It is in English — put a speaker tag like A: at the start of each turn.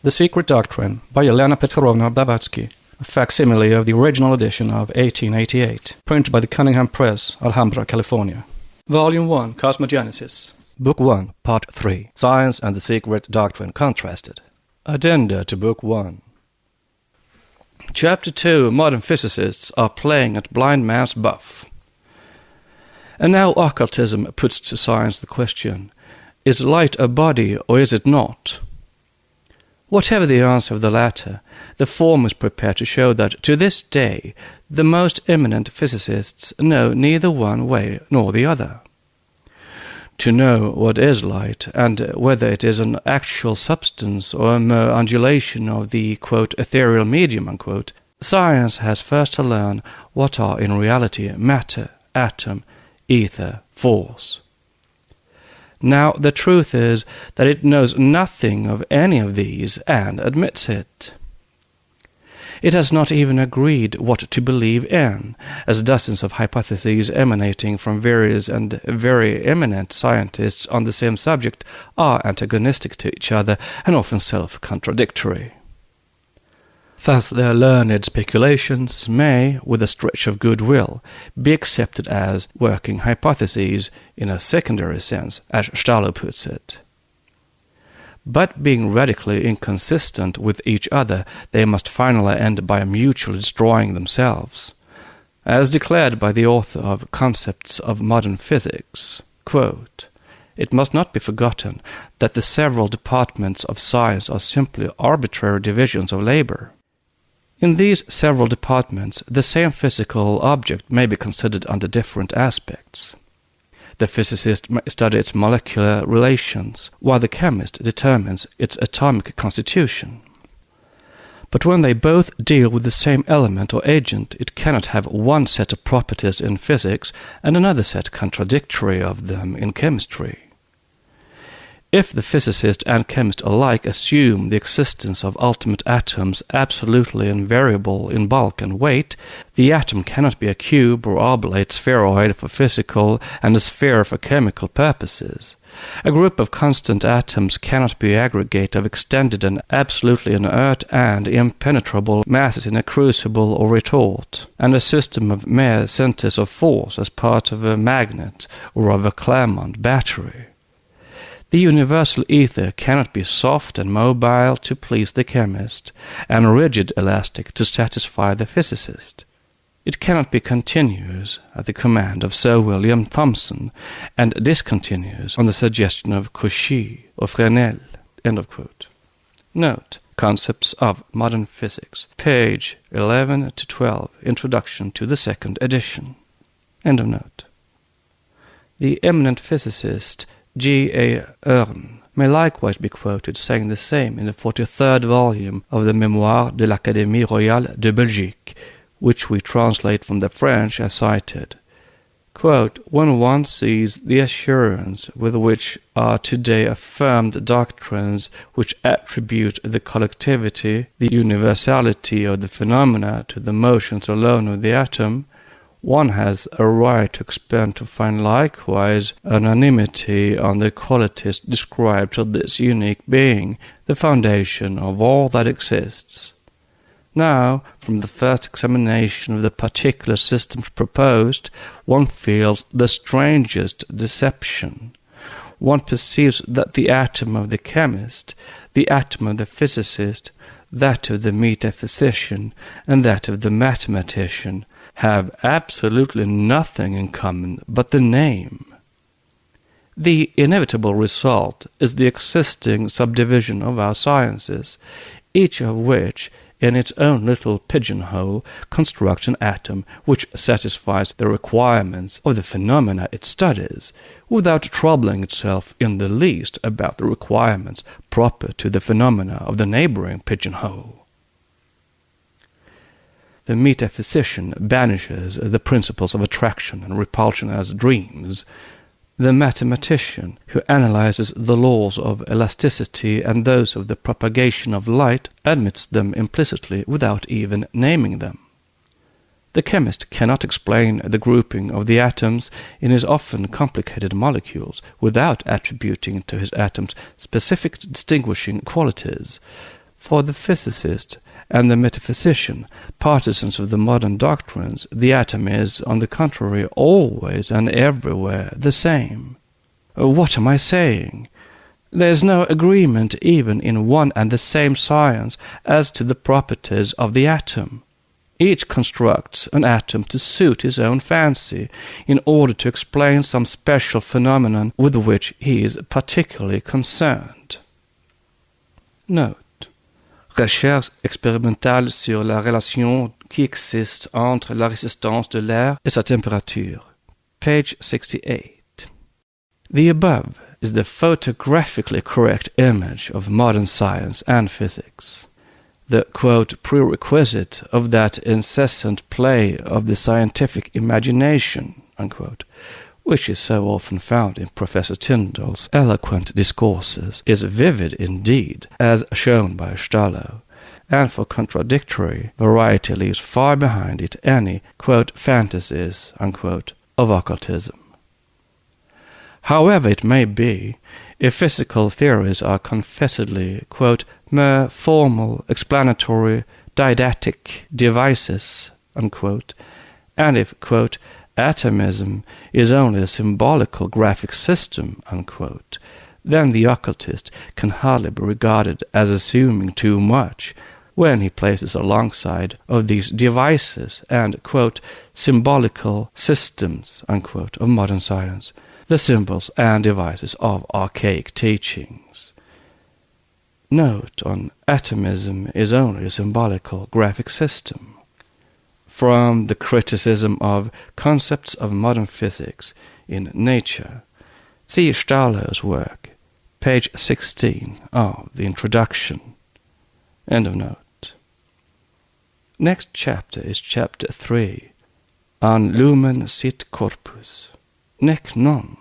A: The Secret Doctrine by Elena Petrovna Blavatsky, a facsimile of the original edition of 1888, printed by the Cunningham Press, Alhambra, California. Volume 1, Cosmogenesis. Book 1, Part 3, Science and the Secret Doctrine Contrasted. Addenda to Book 1. Chapter 2, Modern Physicists are playing at blind man's buff. And now occultism puts to science the question, is light a body or is it not? Whatever the answer of the latter, the former is prepared to show that, to this day, the most eminent physicists know neither one way nor the other. To know what is light, and whether it is an actual substance or a mere undulation of the, quote, ethereal medium, unquote, science has first to learn what are in reality matter, atom, ether, force. Now, the truth is that it knows nothing of any of these and admits it. It has not even agreed what to believe in, as dozens of hypotheses emanating from various and very eminent scientists on the same subject are antagonistic to each other and often self-contradictory. Thus their learned speculations may, with a stretch of goodwill, be accepted as working hypotheses in a secondary sense, as Stallo puts it. But being radically inconsistent with each other, they must finally end by mutually destroying themselves. As declared by the author of Concepts of Modern Physics, quote, "It must not be forgotten that the several departments of science are simply arbitrary divisions of labor. In these several departments, the same physical object may be considered under different aspects. The physicist may study its molecular relations, while the chemist determines its atomic constitution. But when they both deal with the same element or agent, it cannot have one set of properties in physics and another set contradictory of them in chemistry. If the physicist and chemist alike assume the existence of ultimate atoms absolutely invariable in bulk and weight, the atom cannot be a cube or oblate spheroid for physical and a sphere for chemical purposes. A group of constant atoms cannot be aggregate of extended and absolutely inert and impenetrable masses in a crucible or retort, and a system of mere centers of force as part of a magnet or of a Clermont battery. The universal ether cannot be soft and mobile to please the chemist, and rigid elastic to satisfy the physicist. It cannot be continuous at the command of Sir William Thomson, and discontinuous on the suggestion of Cauchy or Fresnel." End of quote. Note: Concepts of Modern Physics, page 11 to 12, Introduction to the second edition. End of note. The eminent physicist G.A. Earn may likewise be quoted saying the same in the 43rd volume of the Mémoires de l'Académie Royale de Belgique, which we translate from the French as cited. Quote, "When one sees the assurance with which are today affirmed doctrines which attribute the collectivity, the universality of the phenomena to the motions alone of the atom, one has a right to expect to find likewise unanimity on the qualities described of this unique being, the foundation of all that exists. Now, from the first examination of the particular systems proposed, one feels the strangest deception. One perceives that the atom of the chemist, the atom of the physicist, that of the metaphysician, and that of the mathematician have absolutely nothing in common but the name. The inevitable result is the existing subdivision of our sciences, each of which, in its own little pigeonhole, constructs an atom which satisfies the requirements of the phenomena it studies, without troubling itself in the least about the requirements proper to the phenomena of the neighboring pigeonhole. The metaphysician banishes the principles of attraction and repulsion as dreams. The mathematician, who analyzes the laws of elasticity and those of the propagation of light, admits them implicitly without even naming them. The chemist cannot explain the grouping of the atoms in his often complicated molecules without attributing to his atoms specific distinguishing qualities. For the physicist and the metaphysician, partisans of the modern doctrines, the atom is, on the contrary, always and everywhere the same. What am I saying? There is no agreement even in one and the same science as to the properties of the atom. Each constructs an atom to suit his own fancy in order to explain some special phenomenon with which he is particularly concerned. Note: Recherche expérimentale sur la relation qui existe entre la résistance de l'air et sa température. Page 68. The above is the photographically correct image of modern science and physics, the, quote, prerequisite of that incessant play of the scientific imagination, unquote, which is so often found in Professor Tyndall's eloquent discourses, is vivid indeed, as shown by Stallo, and for contradictory variety leaves far behind it any, quote, fantasies, unquote, of occultism. However it may be, if physical theories are confessedly, quote, mere formal, explanatory, didactic devices, unquote, and if, quote, atomism is only a symbolical graphic system, unquote, then the occultist can hardly be regarded as assuming too much when he places alongside of these devices and, quote, symbolical systems, unquote, of modern science, the symbols and devices of archaic teachings. Note on atomism is only a symbolical graphic system. From the criticism of concepts of modern physics in Nature, see Stallo's work, page 16 of the introduction. End of note. Next chapter is chapter 3, An lumen sit corpus. Nec non.